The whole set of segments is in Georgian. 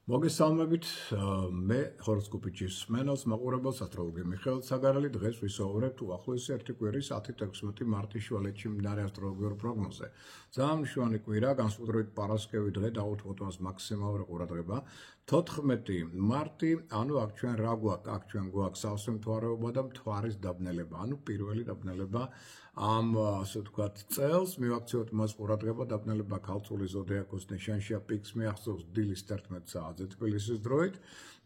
მოგესალმებით, მე ჰოროსკოპის სმენელს მაყურებელს ასტროლოგი მიხეილ საგარელი დღეს ვისაუბრებთ უახლოესი ერთი კვირის 10-16 მარტის შუალედში მიმდინარე ასტროლოგიურ პროგნოზზე. ძალიან მშვენი კვირა, განსაკუთრებით პარასკევი დღე დაუთმოთ მაქსიმალური ყურადღება. 14 მარტი, ანუ აქ ჩვენ რა გვაქვს? აქ ჩვენ გვაქვს სავსე მთვარეობა და მთვარის დაბნელება, ანუ პირველი დაბნელება ამ ასე ვთქვათ წელს მივაქციოთ მას ყურადღება დაბნელება ქალწულის ზოდიაქოს ნიშანშია პიკს მიაღწევს დილის 11 საათზე თბილისის დროით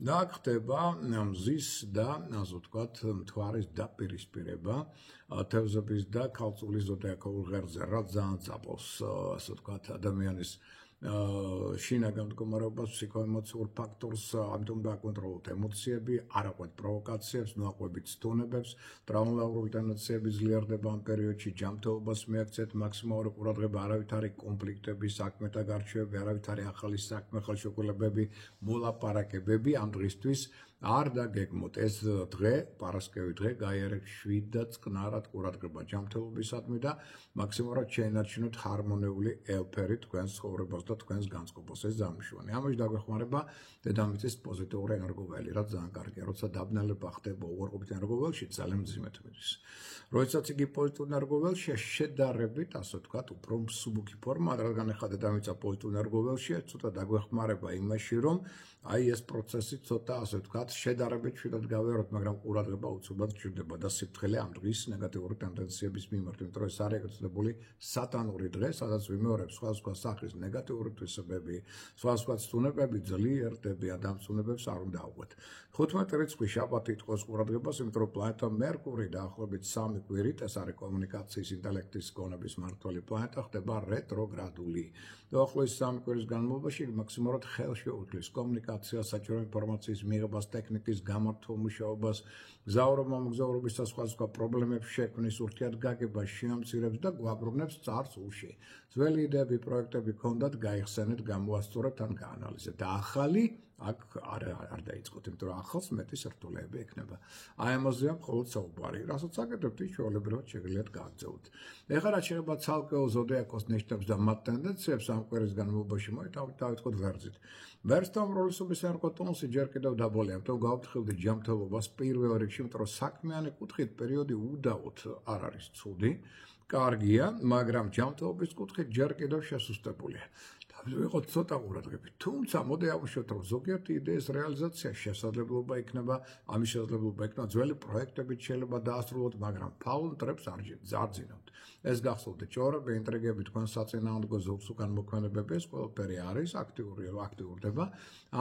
და აქ ხდება მზის და ასე ვთქვათ მთვარის დაპირისპირება თევზების და ქალწულის ზოდიაქოულ ღერძზე, რაც ძალიან წაბოს ასე ვთქვათ ადამიანის შინაგან მდგომარეობას, ფსიქოემოციურ ფაქტორს, ამიტომ დააკონტროლოთ ემოციები, არ აყვეთ პროვოკაციებს, ნუაყვებით სტუნებებს, ტრაუმატული ტენდენციები ძლიერდება ამ პერიოდში, ჯანმრთელობას მიაქცეთ მაქსიმალური ყურადღება, არავითარი კონფლიქტები, საქმეთა გარჩევები, არავითარი ახალი საქმე, ხელშეკრულებები, მოლაპარაკებები ამ დღისთვის არ დაგეგმოთ. ეს დღე, პარასკევი დღე, გაიარეთ შვიდ და წყნარად ყურადღება ჯანმრთელობისადმი და მაქსიმალურად შეენარჩუნოთ ჰარმონიული ელფერი თქვენს ცხოვრებას და თქვენს განწყობას. ეს დამშვენი. ამაში დაგვეხმარება დედამიწის პოზიტიური ენერგოველი, რაც ძალიან კარგია, როცა დაბნელება ხდება უარყოფით ენერგოველში, ძალიან მძიმედ მიდის. როდესაც იგი პოზიტიური ენერგოველშია, შედარებით, ასე ვთქვათ, უფრო მსუბუქი ფორმა, რადგან ახლა დედამიწა პოზიტიური ენერგოველშია, ცოტა დაგვეხმარება იმაში, რომ აი ეს პროცესი ცოტა ასე ვთქვათ შედარებით შვიდად გავიაროთ, მაგრამ ყურადღება უცბად გჭირდება და სიფრთხილე ამ დღის ნეგატიური ტენდენციების მიმართ, იმიტომ რომ ეს არის ეგრეთწოდებული სატანური დღე, სადაც ვიმეორებ სხვადასხვა სახის ნეგატიური თვისებები, სხვადასხვა ცნებები ძლიერდებიან და ამ ცნებებს არ უნდა აღვეთ. 15 რიცხვი შაბათი იტყოს ყურადღებას, იმიტომ რომ პლანეტა მერკური დაახლოებით 3 კვირით, ეს არის კომუნიკაციის, ინტელექტის, გონების მმართველი პლანეტა, ხდება რეტროგრადული. დაახლოებით 3 კვირის განმავლობაში მაქსიმალურად ხელშეუხლის კომუნიკაციას, საჭირო ინფორმაციის მიღებას, ტექნიკის გამართულ მუშაობას, გზავრობა-მოგზაურობის და სხვადასხვა პრობლემებს შექმნის, ურთიერთგაგებას შეამცირებს და გვაბრუნებს წარსულში. ძველი იდეები, პროექტები გქონდათ, გაიხსენეთ, გამოასწორეთ ან გაანალიზეთ. და ახალი აქ არ დაიწყოთ, იმიტომ რომ ახალს მეტი სირთულეები ექნება. აი ამაზეა მხოლოდ საუბარი, რასაც აკეთებთ, ის ჩვეულებრივად შეგიძლიათ გააგრძელოთ. ეხლა რაც შეეხება ცალკეულ ზოდიაქოს ნიშნებს და მათ ტენდენციებს ამ კვირის განმავლობაში, დავიწყოთ ვერძით. ვერძთა უმრავლესობის ენერგოტონუსი ჯერ კიდევ დაბოლია, ამიტომ გავფრთხილდით ჯანმრთელობას პირველ რიგში, იმიტომ რომ საქმიანი კუთხით პერიოდი უდაოდ არ არის ცუდი, კარგია, მაგრამ ჯანმრთელობის კუთხით ჯერ კიდევ შესუსტებულია. ვიყოთ ცოტა ყურადღებით. თუმცა მოდი ავუშვათ, რომ ზოგიერთი იდეის რეალიზაცია შესაძლებლობა იქნება, ამის შესაძლებლობა იქნება ძველი პროექტებით შეიძლება დაასრულოთ, მაგრამ ფაულ მტრებს არ ძინავთ. ეს გახსოვდეთ, ჭორები, ინტრიგები, თქვენ საწინააღმდეგო ზოგს უკან მოქმედებები, ეს ყველაფერი არის აქტიურდება.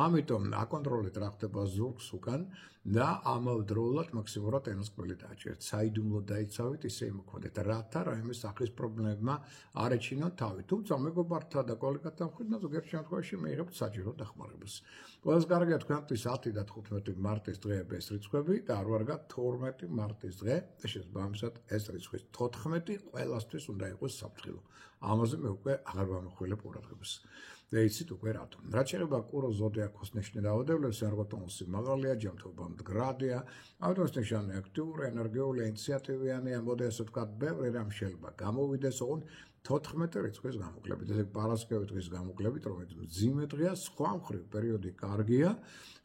ამიტომ აკონტროლეთ რა ხდება ზოგს უკან და ამავდროულად მაქსიმალურად ენსკველი დააჭერეთ. საიდუმლო დაიცავით, ისე იმოქმედეთ, რათა რაიმე სახის პრობლემებმა არ ეჩინოთ თავი. თუმცა მეგობართა და კოლეგათა მხრიდან ზოგიერთ შემთხვევაში მიიღებთ საჭირო დახმარებას. ყველას კარგია თქვენთვის 10 და 15 მარტის დღეები ეს რიცხვები და არ ვარგა 12 მარტის დღე და შესაბამისად ეს რიცხვი 14 ყველასთვის უნდა იყოს საფრთხილო. ამაზე მე უკვე აღარ ვამახვილებ ყურადღებას. და იცით უკვე რატომ. რაც შეეხება კუროს ზოდიაქოს ნიშნი დაავადებლებს, ენერგოტონუსი მაღალია, ჯანმრთელობა მდგრადია, ამიტომ ეს ნიშანი აქტიური, ენერგიული, ინიციატივიანია, მოდი ასე ვთქვათ, ბევრი რამ შეიძლება გამოვიდეს, ოღონდ 14 რიცხვის გამოკლებით, ესე პარასკევი დღის გამოკლებით, რომელიც მძიმე დღეა, სხვა მხრივ პერიოდი კარგია,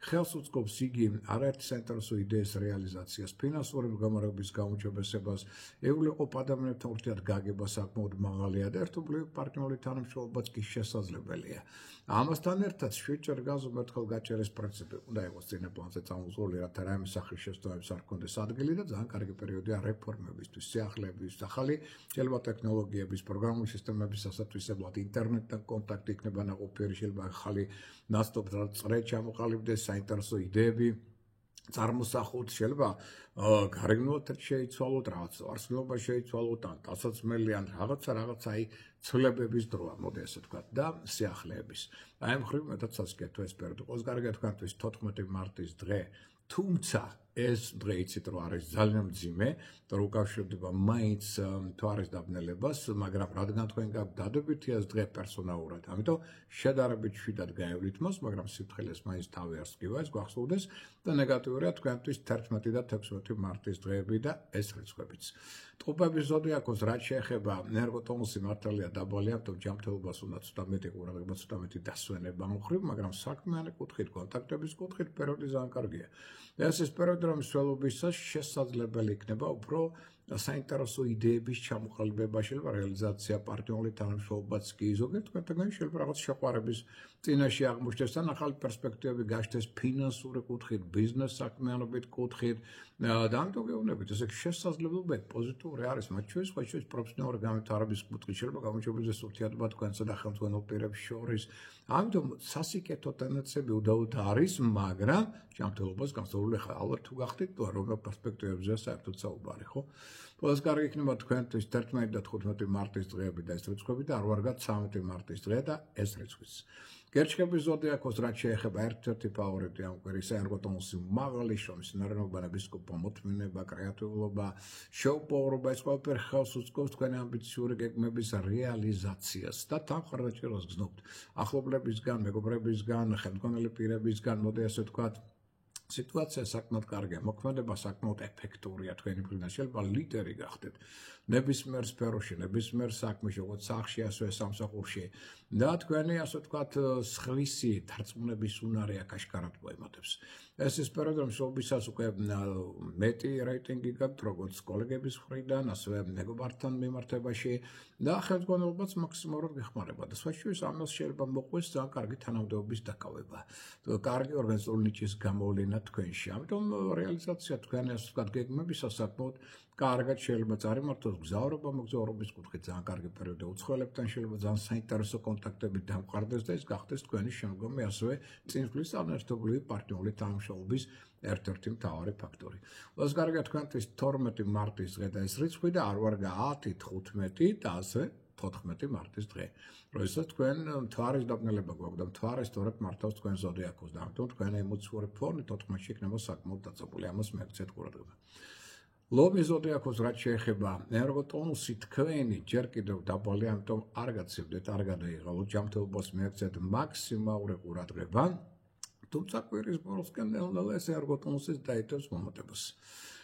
ხელს უწყობს იგი არაერთი საინტერესო იდეის რეალიზაციას, ფინანსური მდგომარეობის გაუმჯობესებას, ეულებყოფ ადამიანებთან ურთიერთგაგება საკმაოდ მაღალია და ერთობლივი პარტნიორული თანამშრომლობაც კი შესაძლებელია. ამასთან ერთად შვიდჯერ გაზომ ერთხელ გაჭერის პრინციპი უნდა იყოს წინა პლანზე წამოწეული, რათა რაიმე სახის შესწავლებს არ ჰქონდეს ადგილი და ძალიან კარგი პერიოდია რეფორმებისთვის, სიახლეების, ახალი შეიძლება ტექნოლოგიების, პროგრამული სისტემების ასათვისებლად, ინტერნეტთან კონტაქტი იქნება ნაყოფიერი, შეიძლება ახალი ნაცნობ წრე ჩამოყალიბდეს, საინტერესო იდეები წარმოსახოთ, შეიძლება გარეგნულად შეიცვალოთ, რაღაც არსნობა შეიცვალოთ, ან ტანსაცმელი, ან რაღაცა აი ცვლილებების დროა, მოდი ასე ვთქვათ, და სიახლეების. აი მხრივ მეტად სასკეთო ეს პერიოდი. ყველას კარგია თქვენთვის 14 მარტის დღე, თუმცა ეს დღე იცით რომ არის ძალიან მძიმე და უკავშირდება მაინც მთვარის დაბნელებას, მაგრამ რადგან თქვენ გაქვთ დადებითი ეს დღე პერსონალურად, ამიტომ შედარებით შვიდად გაევლით მას, მაგრამ სიფრთხილეს მაინც თავი არ სკივა, ეს გვახსოვდეს და ნეგატიურია თქვენთვის 11 და 16 მარტის დღეები და ეს რიცხვებიც. ტყუპების ზოდიაქოს რაც შეეხება ენერგოტონუსი მართალია დაბალი, ამიტომ ჯანმრთელობას უნდა ცოტა მეტი ყურადღება, ცოტა მეტი დასვენება მოხრივ, მაგრამ საქმიანი კუთხით, კონტაქტების კუთხით პერიოდი ძალიან კარგია. ეს ის პერიოდი, რომ მსვლელობისას შესაძლებელი იქნება უფრო საინტერესო იდეების ჩამოყალიბება, შეიძლება რეალიზაცია, პარტნიორული თანამშრომლობაც კი ზოგიერთ თქვენთაგან შეიძლება რაღაც შეყვარების წინაშე აღმოჩნდეს ან ახალი პერსპექტივები გაჩნდეს ფინანსური კუთხით, ბიზნეს საქმიანობით კუთხით და ამიტომ გეუბნებით, ესე შესაძლებლობები პოზიტიური არის, მათ შორის პროფესიონალური განვითარების კუთხით შეიძლება გამოჩვენდეს ურთიერთობა თქვენსა და ხელმძღვანელ პირებს შორის. ამიტომ სასიკეთო ტენდენციები უდაოდ არის, მაგრამ ჯანმრთელობას განსხვავებული ხარ. ალბათ თუ გახდით, რომელ პერსპექტივებზეა საერთოდ საუბარი, ხო? Ყველას კარგი იქნება თქვენთვის 11 და 15 მარტის დღეები და ეს რიცხვები და არ ვარგათ 13 მარტის დღე და ეს რიცხვიც. გერჩქების ზოდიაქოს რაც შეეხება ერთ-ერთი ფავორიტი ამ კვირის ენერგოტონუსი მაღალი შრომის ნარევებების კოპომოთმინება, კრეატიულობა, შეუპოვრობა ეს ყველაფერი ხელს უწყობს თქვენი ამბიციური გეგმების რეალიზაციას და თანხმდაჭერას გზნობთ. ახლობლებისგან, მეგობრებისგან, ხელმძღვანელი პირებისგან, მოდი ასე ვთქვათ, სიტუაცია საკმაოდ კარგია, მოქმედება საკმაოდ ეფექტურია თქვენი მხრიდან, შეიძლება ლიდერი გახდეთ ნებისმიერ სფეროში, ნებისმიერ საქმეში, როგორც სახლში, ასევე სამსახურში და თქვენი ასე ვთქვათ სხვისი დარწმუნების უნარი აქ აშკარად მოემატებს. ეს ის პერიოდი, რომ შობისას უკვე მეტი რეიტინგი გაქვთ, როგორც კოლეგების მხრიდან, ასევე მეგობართან მიმართებაში და ხელმძღვანელობაც მაქსიმალურად გეხმარება და სხვა შორის ამას შეიძლება მოყვეს ძალიან კარგი თანამდებობის დაკავება. კარგი ორგანიზებული ნიჭის გამოვლენა თქვენში. ამიტომ რეალიზაცია თქვენი ასე ვთქვათ გეგმებისა საკმაოდ კარგად შეიძლება წარიმართოს გზავრობა მოგზაურობის კუთხით ძალიან კარგი პერიოდი უცხოელებთან შეიძლება ძალიან საინტერესო კონტაქტები დამყარდეს და ეს გახდეს თქვენი შემდგომი ასევე წინსვლის ანერთობრივი პარტნიორული თანამშრომლობის ერთ-ერთი მთავარი ფაქტორი. ყველას კარგია თქვენთვის 12 მარტის დღე და ეს რიცხვი და არ ვარგა 10, 15 და ასე 14 მარტის დღე. როდესაც თქვენ მთვარის დაბნელება გვაქვს და მთვარე სწორედ მართავს თქვენ ზოდიაქოს და ამიტომ თქვენი ემოციური ფონი 14-ში იქნება საკმაოდ დაწებული. ამას მიაქცეთ ყურადღება. ლომის ზოდიაქოს რაც შეეხება ენერგოტონუსი თქვენი ჯერ კიდევ დაბალი, ამიტომ არ გაცივდეთ, არ გადაიღალოთ, ჯანმრთელობას მიაქცეთ მაქსიმალური ყურადღება. თუმცა კვირის ბოლოსკენ ნელ-ნელა ეს ენერგოტონუსის დაიტევს მომატებას.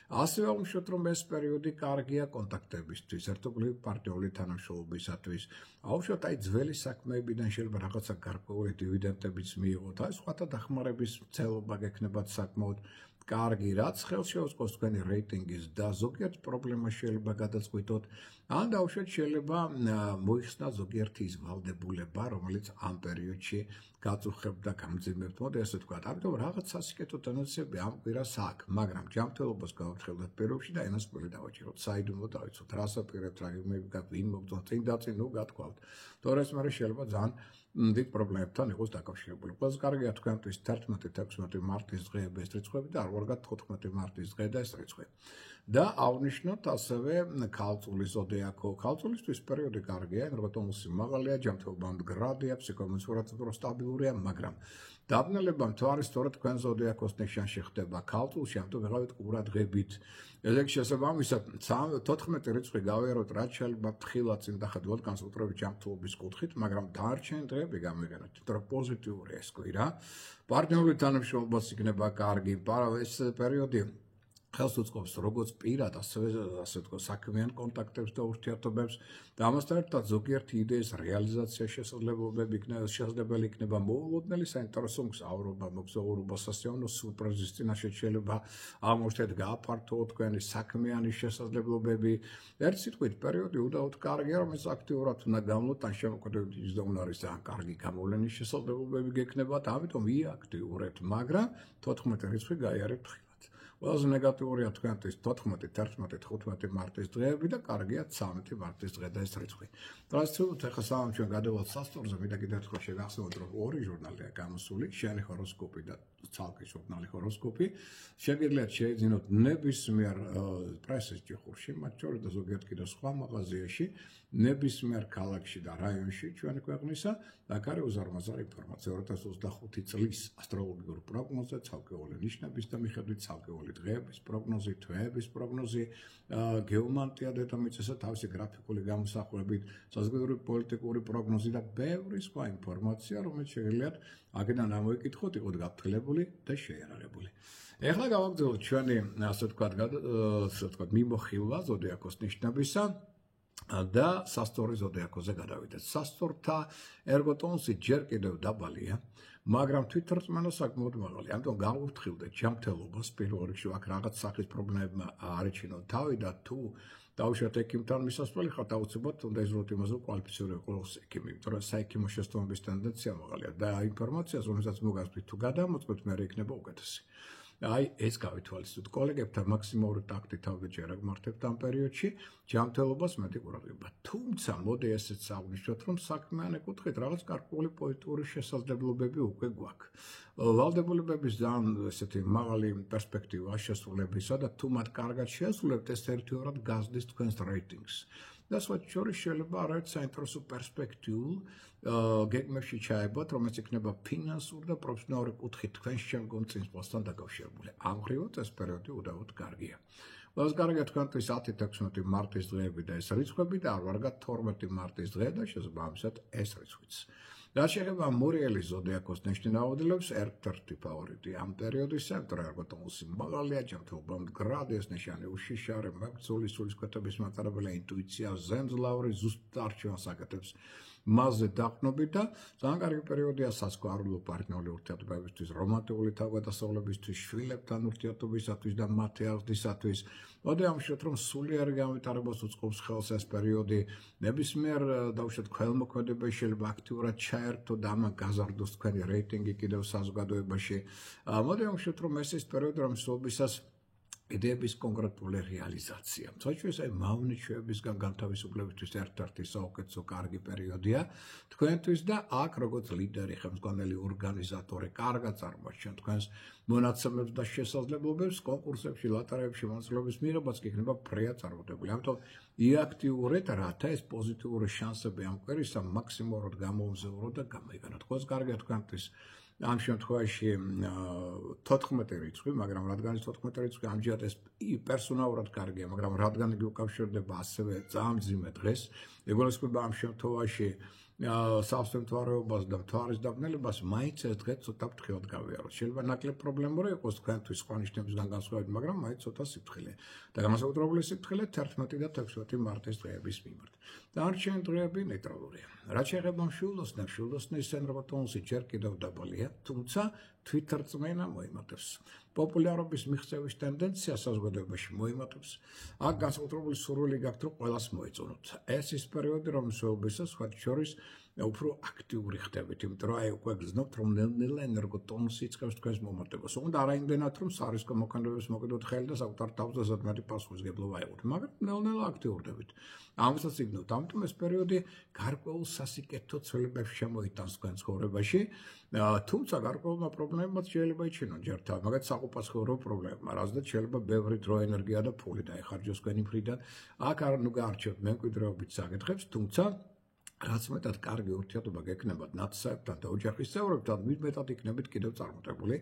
ასევე ვამშვიდობთ, რომ ეს პერიოდი კარგია კონტაქტებისთვის, ერთობლივი პარტნიორული თანამშრომლობისათვის. აუშვათ, აი ძველი საქმეებიდან შეიძლება რაღაცა გარკვეული დივიდენდებიც მიიღოთ, აი სხვათა დახმარების მცდელობა გექნებათ საკმაოდ კარგი, რაც ხელს შეუწყობს თქვენი რეიტინგის და ზოგიერთ პრობლემას შეიძლება გადაწყვიტოთ, ან დაუშვათ შეიძლება მოიხსნათ ზოგიერთი ის ვალდებულება, რომელიც ამ პერიოდში გაწუხებთ და გამძიმებთ, მოდი ასე ვთქვათ. ამიტომ რაღაც სასიკეთო ტენდენციები ამ კვირას აქვს, მაგრამ ჯანმრთელობას გავაფრთხილდეთ პირობებში და ენას ყველი დავაჭიროთ. საიდუმლო დავიცოთ, რას აპირებთ, რა გეგმები გაქვთ, ვინ მოგწონთ, წინ და წინ გათქვათ. თორე ეს მე შეიძლება ძალიან დიდ პრობლემებთან იყოს დაკავშირებული. ყველას კარგია თქვენთვის 11-16 მარტის დღეები ეს რიცხვები და არ ვარგათ 14 მარტის დღე და ეს რიცხვი. და აღნიშნოთ ასევე ქალწულის ზოდიაქო. ქალწულისთვის პერიოდი კარგია, ენერგოტონუსი მაღალია, ჯანმრთელობა მდგრადია, ფსიქოემოციურად სტაბილურია, მაგრამ დაბნელება მთვარის სწორედ თქვენ ზოდიაქოს ნიშანში ხდება. ქალწულში ამიტომ ვეღავით ყურადღებით. ეს შესაბამისად 14 რიცხვი გავიაროთ, რაც შეიძლება ფრთხილად წინ დახედოთ განსაკუთრებით ჯანმრთელობის კუთხით, მაგრამ დარჩენილი დღეები გამიგანოთ, იმიტომ რომ პოზიტიური ეს კვირა. პარტნიორული თანამშრომლობაც იქნება კარგი, ეს პერიოდი ხელს უწყობს როგორც პირად, ასევე ვთქვათ, საქმიან კონტაქტებს და ურთიერთობებს და ამასთან ერთად ზოგიერთი იდეის რეალიზაცია შესაძლებელი იქნება მოულოდნელი საინტერესო მგზავრობა, მოგზაურობა, სასიამოვნო სურპრიზის წინაშე შეიძლება აღმოჩნდეთ გააფართოვოთ თქვენი საქმიანი შესაძლებლობები. ერთ სიტყვით, პერიოდი უდაოდ კარგია, რომელიც აქტიურად უნდა გამლოთ, ან შემოქმედებით იძდომουν არის ძალიან კარგი გამოვლენის შესაძლებლობები გექნებათ, ამიტომ იაქტიურეთ, მაგრამ 14 რიცხვი გაიარეთ ფრთხილად. ყველაზე ნეგატიურია თქვენთვის 14, 11, 15 მარტის დღეები და კარგია 13 მარტის დღე და ეს რიცხვი. ტრადიციულად ახლა სამ ჩვენ გადავალთ სასტურზე, მინდა კიდევ ერთხელ შეგახსენოთ, რომ ორი ჟურნალია გამოსული, შენი ჰოროსკოპი და ცალკე ჟურნალი ჰოროსკოპი. შეგიძლიათ შეიძინოთ ნებისმიერ პრესის ჭიხურში, მათ შორის და ზოგიერთ კიდევ სხვა მაღაზიაში, ნებისმიერ ქალაქში და რაიონში ჩვენი ქვეყნისა და აქ არის უზარმაზარი ინფორმაცია 2025 წლის ასტროლოგიური პროგნოზი, ცალკეული ნიშნების და მიხედვით ცალკეული დღეების პროგნოზი, თვეების პროგნოზი, გეომანტია დედამიწისა თავისი გრაფიკული გამოსახულებით, საზღვაური პოლიტიკური პროგნოზი და ბევრი სხვა ინფორმაცია, რომელიც შეგიძლიათ აქედან ამოიკითხოთ, იყოთ გაფრთხილებული და შეიარაღებული. ეხლა გავაგრძელოთ ჩვენი ასე ვთქვათ მიმოხილვა ზოდიაქოს ნიშნებისა. და სასტორი ზოდიაქოზე გადავიდეთ. სასტორთა ერგოტონუსი ჯერ კიდევ დაბალია, მაგრამ თვითრწმენა საკმაოდ მაღალი. ამიტომ გავუფრთხილდეთ ჯანმრთელობას პირველ რიგში აქ რაღაც სახის პრობლემებმა არიჩინოთ თავი და თუ დავუშვათ ექიმთან მისასვლელი ხართ, აუცილებლად უნდა იზრუნოთ იმაზე, რომ კვალიფიციური იყოს ექიმი, იმიტომ რომ საექიმო შესწავლების ტენდენცია მაღალია და ინფორმაციას, რომელსაც მოგასწრით თუ გადამოწყვეთ, მე იქნება უკეთესი. აი ეს გავითვალისწინოთ კოლეგებთან მაქსიმალური ტაქტით თავდაჭერა გმართებთ ამ პერიოდში ჯანმრთელობას მეტი ყურადღება. თუმცა მოდი ესეც აღვნიშნოთ, რომ საქმიანი კუთხით რაღაც გარკვეული პოლიტიკური შესაძლებლობები უკვე გვაქვს. ვალდებულებების ძალიან ესეთი მაღალი პერსპექტივა შესრულებისა და თუ მათ კარგად შეასრულებთ, ეს ერთიორად გაზრდის თქვენს რეიტინგს. და სხვა შორის შეიძლება არაერთ საინტერესო პერსპექტიულ გეგმებში ჩაებოთ, რომელიც იქნება ფინანსურ და პროფესიონალური კუთხით თქვენს შემდგომ წინსვლასთან დაკავშირებული. ამღრივად ეს პერიოდი უდავოდ კარგია. ყველაზე კარგია თქვენთვის 10-16 მარტის დღეები და ეს რიცხვები და არ ვარგათ 12 მარტის დღე და შესაბამისად ეს რიცხვიც. რაც შეეხება მორიელის ზოდიაქოს ნიშნავადლებს, ერთ-ერთი ფავორიტი ამ პერიოდისა, ერგოტონუსი მაღალია, ჯანმრთელობა მდგრადი, ეს ნიშანი უშიშარი, მებრძოლი სულისკვეთების მატარებელი ინტუიცია, ზემძლავრი, ზუსტ არჩევანს აკეთებს მასზე დაყრდნობით და ძალიან კარგი პერიოდია სასქესო პარტნიორული ურთიერთობებისთვის, რომანტიკული თავგადასავლებისთვის, შვილებთან ურთიერთობისათვის და მათი აღზრდისათვის. მოდი ამშვიდობთ, რომ სულიერი განვითარებას უწყობს ხელს ეს პერიოდი. ნებისმიერ დავუშვათ ქველმოქმედებაში შეიძლება აქტიურად ჩაერთო და ამან გაზარდოს თქვენი რეიტინგი კიდევ საზოგადოებაში. მოდი ამშვიდობთ, რომ ეს პერიოდი რომ მსვლელობისას იდეების კონკრეტული რეალიზაცია. საჩვენეს აი მავნიჩვეებისგან განთავისუფლებისთვის ერთ-ერთი საუკეთესო კარგი პერიოდია თქვენთვის და აქ როგორც ლიდერი, ხელმძღვანელი ორგანიზატორი, კარგად წარმოაჩენ თქვენს მონაცემებს და შესაძლებლობებს კონკურსებში, ლოტარიებში მონაწილეობის მიღებაც კი იქნება ფრეა წარმატებული. ამიტომ იაქტიურეთ, რათა ეს პოზიტიური შანსები ამ კვირისა მაქსიმალურად გამოუზევროთ და გამოიგონოთ. ყველას კარგია თქვენთვის ამ შემთხვევაში 14 რიცხვი, მაგრამ რადგან ეს 14 რიცხვი ამჯერად ეს პერსონალურად კარგია, მაგრამ რადგან იგი უკავშირდება ასევე ძალიან მძიმე დღეს, ეგულისხმება ამ შემთხვევაში სავსემთვარეობას და მთვარის დაბნელებას, მაინც ეს დღე ცოტა ფრთხილად გავიაროთ. შეიძლება ნაკლებ პრობლემური იყოს თქვენთვის სხვა ნიშნებისგან განსხვავებით, მაგრამ მაინც ცოტა სიფრთხილე. და განსაკუთრებული სიფრთხილე 11 და 16 მარტის დღეების მიმართ. დანარჩენი დღეები ნეიტრალურია. რაც შეეხება მშვილდოსნებს, ერგოტონუსი ჯერ კიდევ დაბალია, თუმცა თვითრწმენა მოიმატებს. პოპულარობის მიღწევის ტენდენცია საზოგადოებაში მოიმატებს. აქ განსაკუთრებული სურვილი გაქვთ, რომ ყველას მოეწონოთ. ეს ის პერიოდი, რომ მსვლელობისას სხვა შორის უფრო აქტიური ხდებით, იმიტომ რომ აი უკვე გრძნობთ, რომ ნელ-ნელა ერგოტონუსი იწყებს თქვენს მომატებას. უნდა არა იმდენად, რომ სარისკო მოქმედებებს მოკიდოთ ხელი და საკუთარ თავზე ზედმეტი პასუხისმგებლობა აიღოთ, მაგრამ ნელ-ნელა აქტიურდებით. ამასაც იგნოთ. ამიტომ ეს პერიოდი გარკვეულ სასიკეთო ცვლილებებს შემოიტანს თქვენ ცხოვრებაში, თუმცა გარკვეულმა პრობლემებმაც შეიძლება იჩინონ ჯერთა, მაგათ საყოფაცხოვრებო პრობლემებმა, რაზეც შეიძლება ბევრი დრო, ენერგია და ფული დაეხარჯოს თქვენი მხრიდან. აქ არ ნუ გაარჩევთ მემკვიდრეობით საკითხებს, თუმცა რაც მეტად კარგი ურთიერთობა გექნებათ ნათესავებთან და ოჯახის წევრებთან, მით მეტად იქნებით კიდევ წარმატებული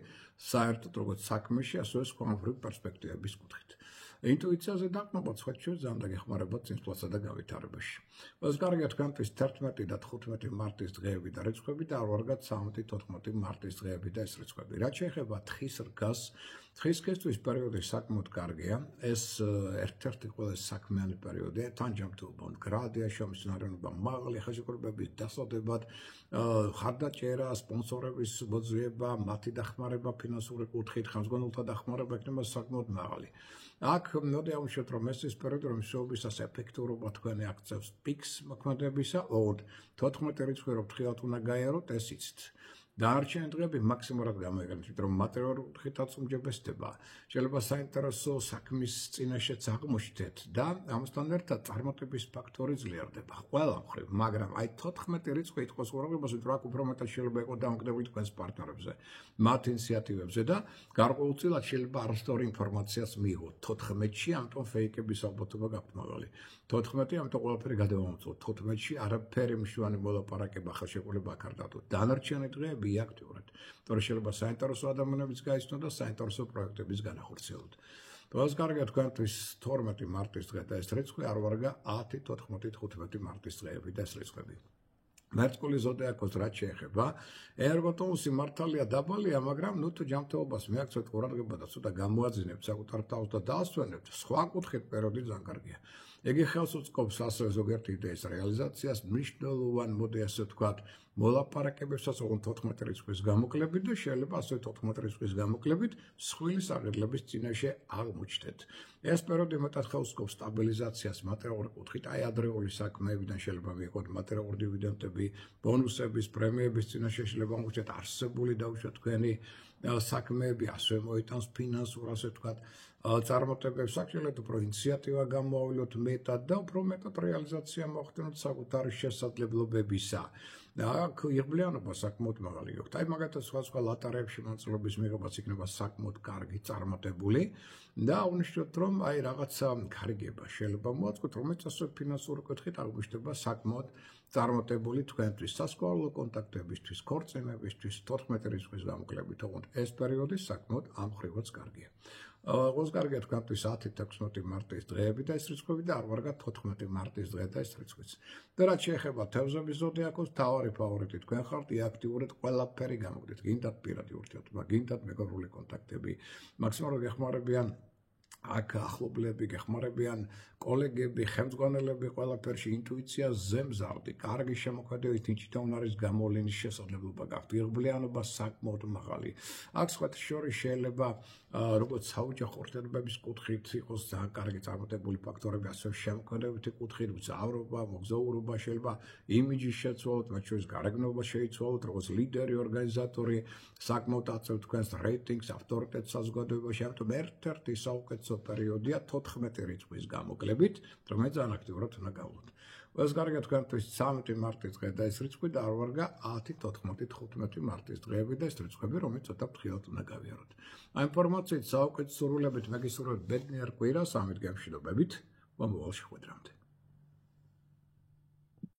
საერთოდ როგორც საქმეში, ასევე სხვადასხვა პერსპექტივების კუთხით. ინტუიციაზე დაყრდნობა სხვა შორის ძალიან დაგეხმარებათ წინსვლასა და გავითარებაში. ყველაზე კარგია თქვენთვის 11 და 15 მარტის დღეები და რიცხვები და არ ვარგათ 13-14 მარტის დღეები და ეს რიცხვები. რაც შეეხება თხის რგას, თხის რგისთვის პერიოდი საკმაოდ კარგია. ეს ერთ-ერთი ყველაზე საქმიანი პერიოდია, თან ჯანმრთელობა მდგრადია, შრომისმცენარეობა მაღალი, ხელშეკრულებების დასადებად, ხარდაჭერა, სპონსორების მოძიება, მათი დახმარება ფინანსური კუთხით, ხელმძღვანელთა დახმარება იქნება საკმაოდ მაღალი. აქ მოდი ავუშვათ, რომ ეს პერიოდი, რომ მსვლელობისას ეფექტურობა თქვენი აქცევს პიკს მოქმედებისა, 14 რიცხვი რომ ფრთხილად უნდა გაიაროთ, ეს იცით. დანარჩენი დღეები მაქსიმალურად გამოიგონოთ, იმიტომ რომ მატერიალური კუთხითაც უმჯობესდება. შეიძლება საინტერესო საქმის წინაშეც აღმოჩნდეთ და ამასთან ერთად წარმატების ფაქტორი ძლიერდება. ყველა მხრივ, მაგრამ აი 14 რიცხვი ითხოვს ყურადღებას, რომ აქ უფრო მეტად შეიძლება იყოს დამოკიდებული თქვენს პარტნიორებზე, მათ ინიციატივებზე და გარკვეულწილად შეიძლება არასწორი ინფორმაციას მიიღოთ 14-ში, ამიტომ ფეიკების ალბათობა გაქვთ მაღალი. 14, ამიტომ ყველაფერი გადავამოწმოთ. 14-ში არაფერი მშვენი მოლაპარაკება, ხელშეკრულება აქ არ დადოთ. დანარჩენი დღეები აქტიურად. თორე შეიძლება საინტერესო ადამიანებიც გაიცნოთ და საინტერესო პროექტების განახორციელოთ. ყველაზე კარგია თქვენთვის 12 მარტის დღე და ეს რიცხვი არ ვარგა 10, 14, 15 მარტის დღეები და ეს რიცხვები. მერკურის ზოდიაქოს რაც შეეხება, ერგოტონუსი მართალია დაბალია, მაგრამ ნუ თუ ჯანმრთელობას მიაქცევთ ყურადღება და ცოტა გამოაძინებთ საკუთარ თავს და დაასვენებთ, სხვა კუთხით პერიოდი ძალიან კარგია. იგი ხელს უწყობს ასევე ზოგიერთი იდეის რეალიზაციას, მნიშვნელოვან მოდი ასე ვთქვათ, მოლაპარაკებებსაც, ოღონდ 14 რიცხვის გამოკლებით და შეიძლება ასევე 14 რიცხვის გამოკლებით მსხვილი საღირლების წინაშე აღმოჩნდეთ. ეს პერიოდი მეტად ხელს უწყობს სტაბილიზაციას მატერიალური კუთხით, აი ადრეული საქმეებიდან შეიძლება მიიღოთ მატერიალური დივიდენდები, ბონუსების, პრემიების წინაშე შეიძლება აღმოჩნდეთ არსებული დაუშვათ თქვენი საქმეები, ასევე მოიტანს ფინანსურ ასე ვთქვათ წარმატებებს, აქ უფრო ინიციატივა გამოავლოთ მეტად და უფრო მეტად რეალიზაცია მოხდენოთ საკუთარი შესაძლებლობებისა. აქ იღბლიანობა საკმაოდ მაღალი გქონდათ. აი მაგათაც სხვა ლატარებში მონაწილეობის მიღებაც იქნება საკმაოდ კარგი წარმატებული და აღნიშნოთ რომ აი რაღაცა გარიგება შეიძლება მოაწყოთ, რომელიც ასე ფინანსური კუთხით აღმოჩნდება საკმაოდ წარმატებული თქვენთვის, სასკოლო კონტაქტებისთვის, ქორწინებისთვის, 14 რიცხვის გამოკლებით, თუმცა ეს პერიოდი საკმაოდ ამ ხრივაც კარგია. Ოს კარგია თქვენთვის 10-16 მარტის დღეები და ეს რიცხვები და არ ვარგა 14 მარტის დღე და ეს რიცხვიც. და რაც შეეხება თევზების ზოდიაქოს, თავარი ფავორიტი თქვენ ხართ, აქტიურად ყველაფერი გამოგდეთ. გინდათ პირადი ურთიერთობა, გინდათ მეგობრული კონტაქტები, მაქსიმალურად გეხმარებიან აქ ახლობლები, გეხმარებიან კოლეგები, ხელმძღვანელები, ყველაფერში ინტუიცია ზემზარდი, კარგი შემოქმედებითი ნიჭიდან არის გამოვლენის შესაძლებლობა გაქვთ, იღბლიანობა საკმაოდ მაღალი. აქ სხვათა შორის შეიძლება როგორც საოჯახო ურთიერთობების კუთხით იყოს ძალიან კარგი წარმატებული ფაქტორები, ასევე შემოქმედებითი კუთხით, მგზავრობა, მოგზაურობა შეიძლება იმიჯის შეცვალოთ, მათ შორის გარეგნობა შეიცვალოთ, როგორც ლიდერი, ორგანიზატორი, საკმაოდ აწევთ თქვენს რეიტინგს, ავტორიტეტს საზოგადოებაში, ამიტომ ერთ-ერთი საუკეთესო პერიოდია 14 რიცხვის გამოკლებით, რომელიც ძალიან აქტიურად უნდა გავლოთ. ეს კარგია თქვენთვის 13 მარტის დღე და ეს რიცხვი და არ ვარგა 10, 14, 15 მარტის დღეები და ეს რიცხვები, რომელიც ცოტა ფრთხილად უნდა გავიაროთ. Ამ ინფორმაციით საუკეთესო სურვილებით მეგისურვებთ ბედნიერ კვირას, ამით გემშვიდობებით, მომავალ შეხვედრამდე.